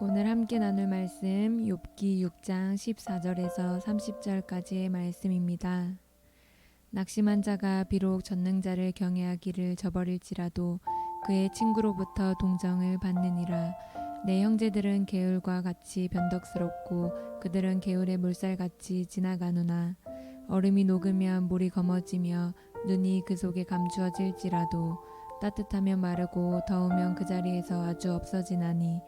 오늘 함께 나눌 말씀 욥기 6장 14절에서 30절까지의 말씀입니다. 낙심한 자가 비록 전능자를 경외하기를 저버릴지라도 그의 친구로부터 동정을 받느니라. 내 형제들은 개울과 같이 변덕스럽고 그들은 개울의 물살같이 지나가누나. 얼음이 녹으면 물이 검어지며 눈이 그 속에 감추어질지라도 따뜻하면 마르고 더우면 그 자리에서 아주 없어지나니.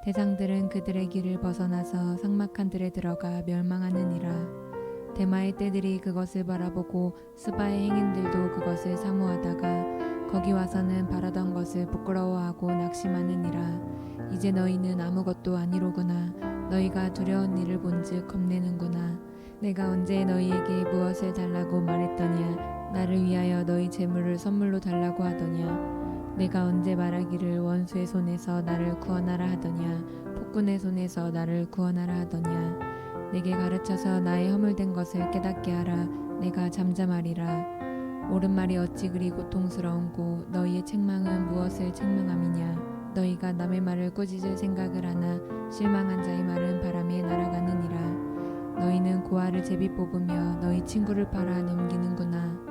대상들은 그들의 길을 벗어나서 삭막한 들에 들어가 멸망하느니라. 대마의 떼들이 그것을 바라보고 스바의 행인들도 그것을 사모하다가 거기 와서는 바라던 것을 부끄러워하고 낙심하느니라. 이제 너희는 아무것도 아니로구나. 너희가 두려운 일을 본즉 겁내는구나. 내가 언제 너희에게 무엇을 달라고 말했더냐. 나를 위하여 너희 재물을 선물로 달라고 하더냐. 내가 언제 말하기를 원수의 손에서 나를 구원하라 하더냐. 폭군의 손에서 나를 구원하라 하더냐. 내게 가르쳐서 나의 허물된 것을 깨닫게 하라. 내가 잠잠하리라. 옳은 말이 어찌 그리 고통스러운고 너희의 책망은 무엇을 책망함이냐. 너희가 남의 말을 꾸짖을 생각을 하나 실망한 자의 말은 바람에 날아가느니라. 너희는 고아를 제비 뽑으며 너희 친구를 팔아 넘기는구나.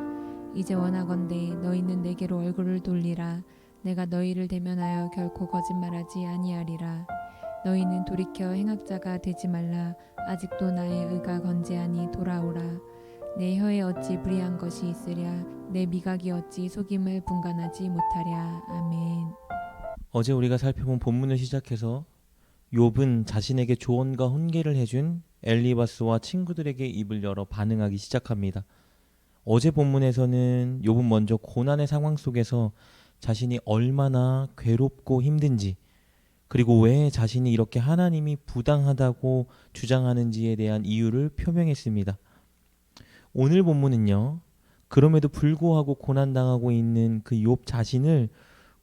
이제 원하건대 너희는 내게로 얼굴을 돌리라. 내가 너희를 대면하여 결코 거짓말하지 아니하리라. 너희는 돌이켜 행악자가 되지 말라. 아직도 나의 의가 건재하니 돌아오라. 내 혀에 어찌 불의한 것이 있으랴. 내 미각이 어찌 속임을 분간하지 못하랴. 아멘. 어제 우리가 살펴본 본문을 시작해서 욥은 자신에게 조언과 훈계를 해준 엘리바스와 친구들에게 입을 열어 반응하기 시작합니다. 어제 본문에서는 욥은 먼저 고난의 상황 속에서 자신이 얼마나 괴롭고 힘든지, 그리고 왜 자신이 이렇게 하나님이 부당하다고 주장하는지에 대한 이유를 표명했습니다. 오늘 본문은요, 그럼에도 불구하고 고난당하고 있는 그 욥 자신을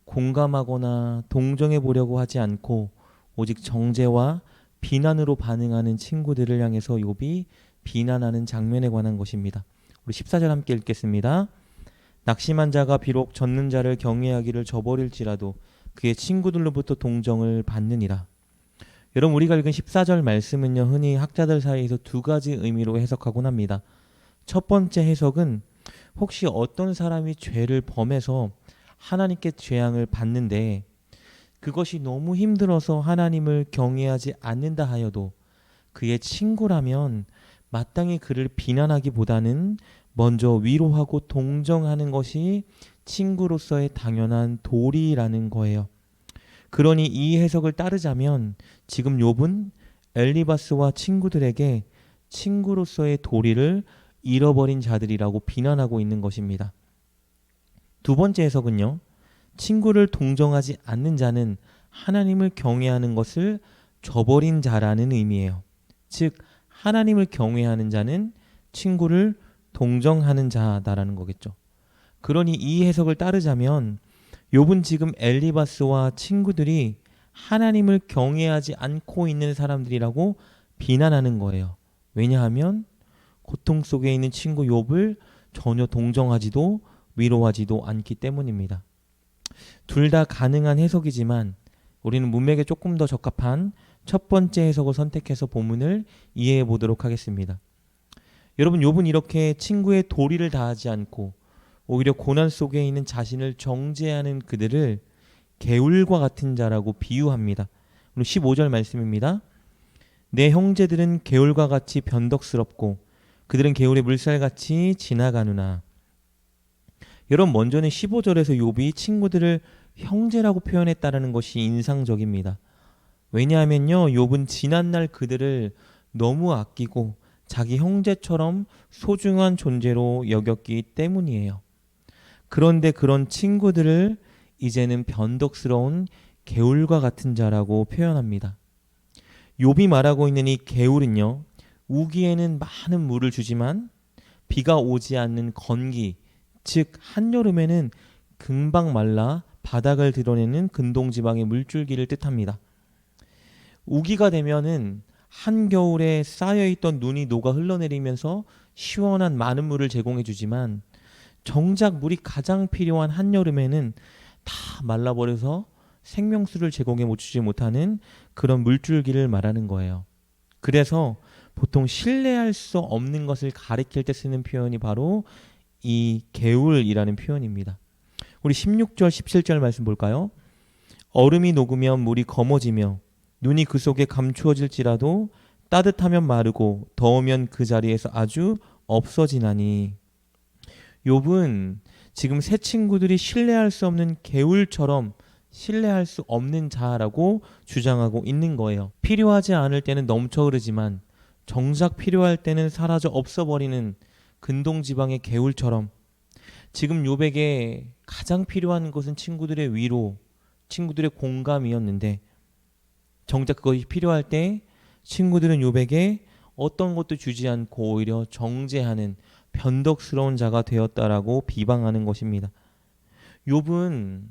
공감하거나 동정해 보려고 하지 않고 오직 정죄와 비난으로 반응하는 친구들을 향해서 욥이 비난하는 장면에 관한 것입니다. 우리 14절 함께 읽겠습니다. 낙심한 자가 비록 젖는 자를 경외하기를 저버릴지라도 그의 친구들로부터 동정을 받느니라. 여러분, 우리가 읽은 14절 말씀은요, 흔히 학자들 사이에서 두 가지 의미로 해석하곤 합니다. 첫 번째 해석은 혹시 어떤 사람이 죄를 범해서 하나님께 재앙을 받는데 그것이 너무 힘들어서 하나님을 경외하지 않는다 하여도 그의 친구라면 마땅히 그를 비난하기보다는 먼저 위로하고 동정하는 것이 친구로서의 당연한 도리라는 거예요. 그러니 이 해석을 따르자면 지금 욥은 엘리바스와 친구들에게 친구로서의 도리를 잃어버린 자들이라고 비난하고 있는 것입니다. 두 번째 해석은요, 친구를 동정하지 않는 자는 하나님을 경외하는 것을 저버린 자라는 의미예요. 즉, 하나님을 경외하는 자는 친구를 동정하는 자다라는 거겠죠. 그러니 이 해석을 따르자면 욥은 지금 엘리바스와 친구들이 하나님을 경외하지 않고 있는 사람들이라고 비난하는 거예요. 왜냐하면 고통 속에 있는 친구 욥을 전혀 동정하지도 위로하지도 않기 때문입니다. 둘 다 가능한 해석이지만 우리는 문맥에 조금 더 적합한 첫 번째 해석을 선택해서 본문을 이해해 보도록 하겠습니다. 여러분, 욥은 이렇게 친구의 도리를 다하지 않고 오히려 고난 속에 있는 자신을 정죄하는 그들을 개울과 같은 자라고 비유합니다. 오늘 15절 말씀입니다. 내 형제들은 개울과 같이 변덕스럽고 그들은 개울의 물살같이 지나가누나. 여러분, 먼저는 15절에서 욥이 친구들을 형제라고 표현했다는 것이 인상적입니다. 왜냐하면요, 욥은 지난날 그들을 너무 아끼고 자기 형제처럼 소중한 존재로 여겼기 때문이에요. 그런데 그런 친구들을 이제는 변덕스러운 개울과 같은 자라고 표현합니다. 욥이 말하고 있는 이 개울은요, 우기에는 많은 물을 주지만 비가 오지 않는 건기, 즉 한여름에는 금방 말라 바닥을 드러내는 근동지방의 물줄기를 뜻합니다. 우기가 되면은 한겨울에 쌓여있던 눈이 녹아 흘러내리면서 시원한 많은 물을 제공해 주지만 정작 물이 가장 필요한 한여름에는 다 말라버려서 생명수를 제공해 주지 못하는 그런 물줄기를 말하는 거예요. 그래서 보통 신뢰할 수 없는 것을 가리킬 때 쓰는 표현이 바로 이 개울이라는 표현입니다. 우리 16절, 17절 말씀 볼까요? 얼음이 녹으면 물이 검어지며 눈이 그 속에 감추어질지라도 따뜻하면 마르고 더우면 그 자리에서 아주 없어지나니. 욥은 지금 새 친구들이 신뢰할 수 없는 개울처럼 신뢰할 수 없는 자라고 주장하고 있는 거예요. 필요하지 않을 때는 넘쳐 흐르지만 정작 필요할 때는 사라져 없어버리는 근동지방의 개울처럼 지금 욥에게 가장 필요한 것은 친구들의 위로, 친구들의 공감이었는데 정작 그것이 필요할 때 친구들은 욥에게 어떤 것도 주지 않고 오히려 정죄하는 변덕스러운 자가 되었다라고 비방하는 것입니다. 욥은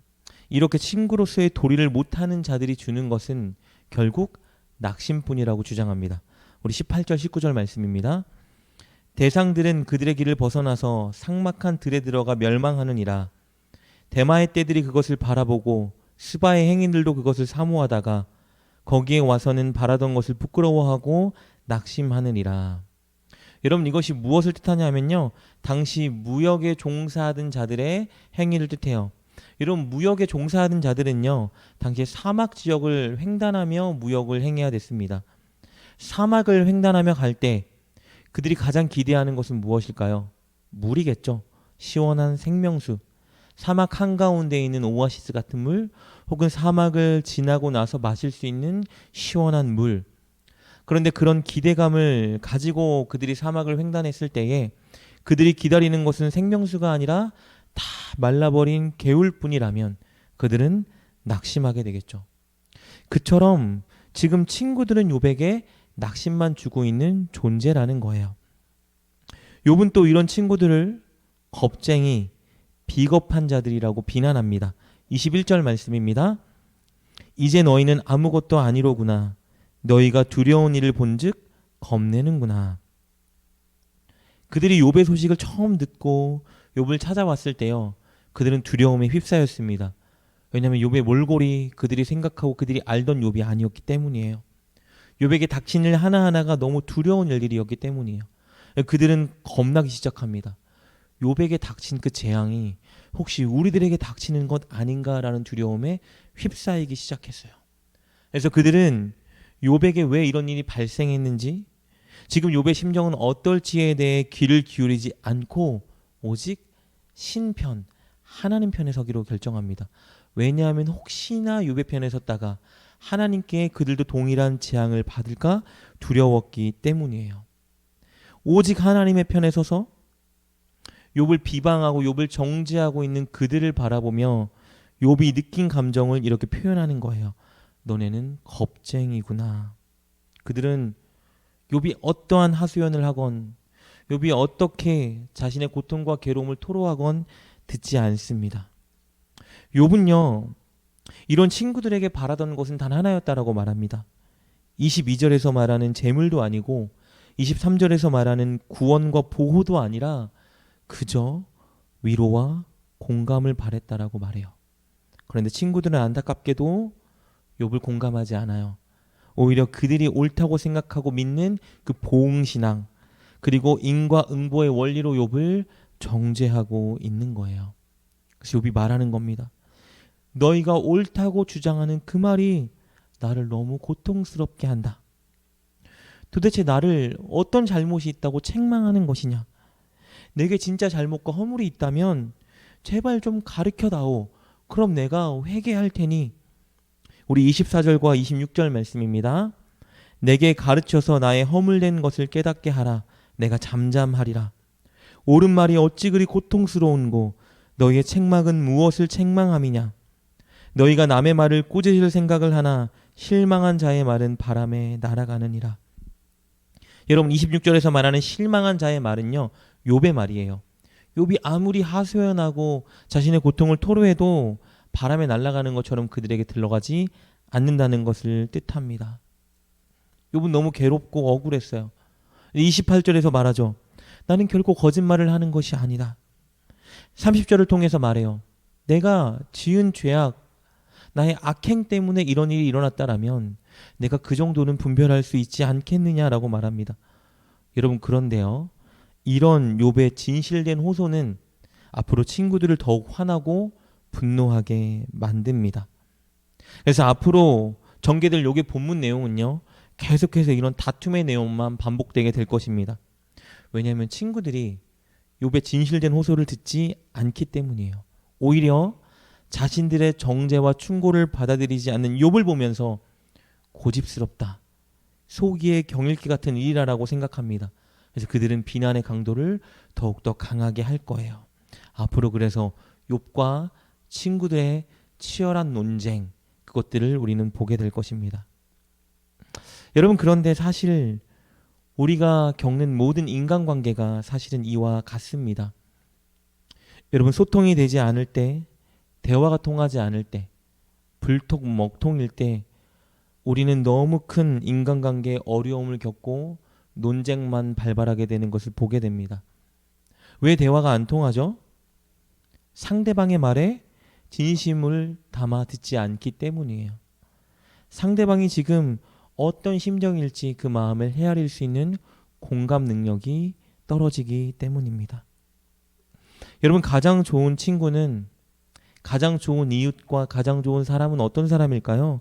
이렇게 친구로서의 도리를 못하는 자들이 주는 것은 결국 낙심뿐이라고 주장합니다. 우리 18절 19절 말씀입니다. 대상들은 그들의 길을 벗어나서 삭막한 들에 들어가 멸망하느니라. 대마의 떼들이 그것을 바라보고 스바의 행인들도 그것을 사모하다가 거기에 와서는 바라던 것을 부끄러워하고 낙심하느니라. 여러분, 이것이 무엇을 뜻하냐 하면요, 당시 무역에 종사하던 자들의 행위를 뜻해요. 이런 무역에 종사하던 자들은요, 당시에 사막 지역을 횡단하며 무역을 행해야 됐습니다. 사막을 횡단하며 갈 때 그들이 가장 기대하는 것은 무엇일까요? 물이겠죠. 시원한 생명수, 사막 한가운데 있는 오아시스 같은 물, 혹은 사막을 지나고 나서 마실 수 있는 시원한 물. 그런데 그런 기대감을 가지고 그들이 사막을 횡단했을 때에 그들이 기다리는 것은 생명수가 아니라 다 말라버린 개울뿐이라면 그들은 낙심하게 되겠죠. 그처럼 지금 친구들은 욥에게 낙심만 주고 있는 존재라는 거예요. 욥은 또 이런 친구들을 겁쟁이, 비겁한 자들이라고 비난합니다. 21절 말씀입니다. 이제 너희는 아무것도 아니로구나. 너희가 두려운 일을 본즉 겁내는구나. 그들이 욥의 소식을 처음 듣고 욥을 찾아왔을 때요, 그들은 두려움에 휩싸였습니다. 왜냐하면 욥의 몰골이 그들이 생각하고 그들이 알던 욥이 아니었기 때문이에요. 욥에게 닥친 일 하나하나가 너무 두려운 일들이었기 때문이에요. 그들은 겁나기 시작합니다. 욥에게 닥친 그 재앙이 혹시 우리들에게 닥치는 것 아닌가라는 두려움에 휩싸이기 시작했어요. 그래서 그들은 욥에게 왜 이런 일이 발생했는지, 지금 욥의 심정은 어떨지에 대해 귀를 기울이지 않고 오직 신편, 하나님 편에 서기로 결정합니다. 왜냐하면 혹시나 욥의 편에 섰다가 하나님께 그들도 동일한 재앙을 받을까 두려웠기 때문이에요. 오직 하나님의 편에 서서 욥을 비방하고 욥을 정죄하고 있는 그들을 바라보며 욥이 느낀 감정을 이렇게 표현하는 거예요. 너네는 겁쟁이구나. 그들은 욥이 어떠한 하소연을 하건 욥이 어떻게 자신의 고통과 괴로움을 토로하건 듣지 않습니다. 욥은요, 이런 친구들에게 바라던 것은 단 하나였다라고 말합니다. 22절에서 말하는 재물도 아니고 23절에서 말하는 구원과 보호도 아니라 그저 위로와 공감을 바랬다라고 말해요. 그런데 친구들은 안타깝게도 욥을 공감하지 않아요. 오히려 그들이 옳다고 생각하고 믿는 그 보응신앙, 그리고 인과응보의 원리로 욥을 정죄하고 있는 거예요. 그래서 욥이 말하는 겁니다. 너희가 옳다고 주장하는 그 말이 나를 너무 고통스럽게 한다. 도대체 나를 어떤 잘못이 있다고 책망하는 것이냐? 내게 진짜 잘못과 허물이 있다면 제발 좀 가르쳐다오. 그럼 내가 회개할 테니. 우리 24절과 26절 말씀입니다. 내게 가르쳐서 나의 허물된 것을 깨닫게 하라. 내가 잠잠하리라. 옳은 말이 어찌 그리 고통스러운고 너희의 책망은 무엇을 책망함이냐? 너희가 남의 말을 꾸짖을 생각을 하나 실망한 자의 말은 바람에 날아가느니라. 여러분, 26절에서 말하는 실망한 자의 말은요, 욥의 말이에요. 욥이 아무리 하소연하고 자신의 고통을 토로해도 바람에 날아가는 것처럼 그들에게 들러가지 않는다는 것을 뜻합니다. 욥은 너무 괴롭고 억울했어요. 28절에서 말하죠. 나는 결코 거짓말을 하는 것이 아니다. 30절을 통해서 말해요. 내가 지은 죄악, 나의 악행 때문에 이런 일이 일어났다라면 내가 그 정도는 분별할 수 있지 않겠느냐라고 말합니다. 여러분, 그런데요, 이런 욥의 진실된 호소는 앞으로 친구들을 더욱 화나고 분노하게 만듭니다. 그래서 앞으로 전개될 욥의 본문 내용은요, 계속해서 이런 다툼의 내용만 반복되게 될 것입니다. 왜냐하면 친구들이 욥의 진실된 호소를 듣지 않기 때문이에요. 오히려 자신들의 정죄와 충고를 받아들이지 않는 욥을 보면서 고집스럽다, 소기의 경읽기 같은 일이라고 생각합니다. 그래서 그들은 비난의 강도를 더욱더 강하게 할 거예요. 앞으로 그래서 욥과 친구들의 치열한 논쟁, 그것들을 우리는 보게 될 것입니다. 여러분, 그런데 사실 우리가 겪는 모든 인간관계가 사실은 이와 같습니다. 여러분, 소통이 되지 않을 때, 대화가 통하지 않을 때, 불통먹통일 때 우리는 너무 큰 인간관계의 어려움을 겪고 논쟁만 발발하게 되는 것을 보게 됩니다. 왜 대화가 안 통하죠? 상대방의 말에 진심을 담아 듣지 않기 때문이에요. 상대방이 지금 어떤 심정일지 그 마음을 헤아릴 수 있는 공감 능력이 떨어지기 때문입니다. 여러분, 가장 좋은 친구는, 가장 좋은 이웃과 가장 좋은 사람은 어떤 사람일까요?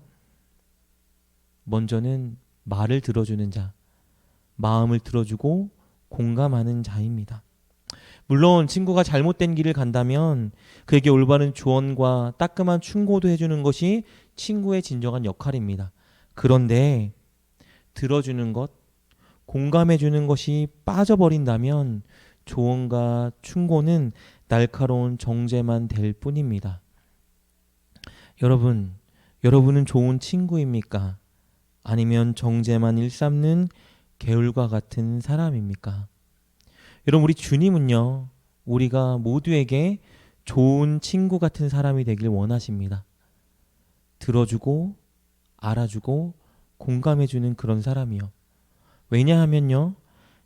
먼저는 말을 들어주는 자, 마음을 들어주고 공감하는 자입니다. 물론 친구가 잘못된 길을 간다면 그에게 올바른 조언과 따끔한 충고도 해주는 것이 친구의 진정한 역할입니다. 그런데 들어주는 것, 공감해주는 것이 빠져버린다면 조언과 충고는 날카로운 정죄만 될 뿐입니다. 여러분은 좋은 친구입니까? 아니면 정죄만 일삼는 개울과 같은 사람입니까? 여러분, 우리 주님은요, 우리가 모두에게 좋은 친구 같은 사람이 되길 원하십니다. 들어주고 알아주고 공감해주는 그런 사람이요. 왜냐하면요,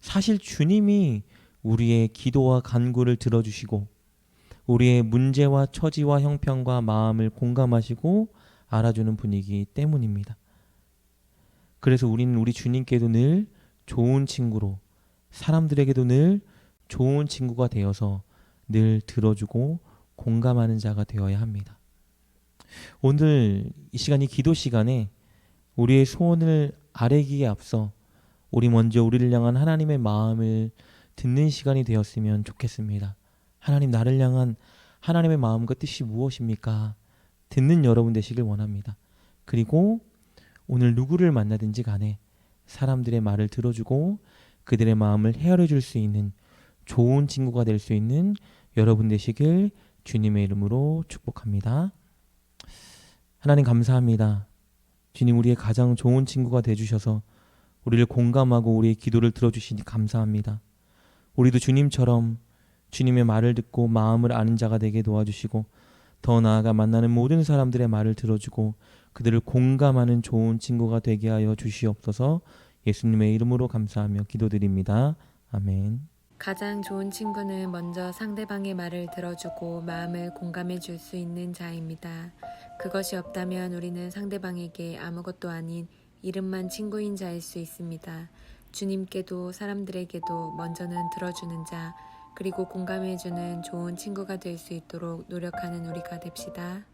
사실 주님이 우리의 기도와 간구를 들어주시고 우리의 문제와 처지와 형편과 마음을 공감하시고 알아주는 분이기 때문입니다. 그래서 우리는 우리 주님께도 늘 좋은 친구로, 사람들에게도 늘 좋은 친구가 되어서 늘 들어주고 공감하는 자가 되어야 합니다. 오늘 이 시간이 기도 시간에 우리의 소원을 아뢰기에 앞서 우리 먼저 우리를 향한 하나님의 마음을 듣는 시간이 되었으면 좋겠습니다. 하나님, 나를 향한 하나님의 마음과 뜻이 무엇입니까? 듣는 여러분 되시길 원합니다. 그리고 오늘 누구를 만나든지 간에 사람들의 말을 들어주고 그들의 마음을 헤아려 줄 수 있는 좋은 친구가 될 수 있는 여러분 되시길 주님의 이름으로 축복합니다. 하나님, 감사합니다. 주님, 우리의 가장 좋은 친구가 되어주셔서 우리를 공감하고 우리의 기도를 들어주시니 감사합니다. 우리도 주님처럼 주님의 말을 듣고 마음을 아는 자가 되게 도와주시고 더 나아가 만나는 모든 사람들의 말을 들어주고 그들을 공감하는 좋은 친구가 되게 하여 주시옵소서. 예수님의 이름으로 감사하며 기도드립니다. 아멘. 가장 좋은 친구는 먼저 상대방의 말을 들어주고 마음을 공감해 줄 수 있는 자입니다. 그것이 없다면 우리는 상대방에게 아무것도 아닌 이름만 친구인 자일 수 있습니다. 주님께도 사람들에게도 먼저는 들어주는 자, 그리고 공감해 주는 좋은 친구가 될 수 있도록 노력하는 우리가 됩시다.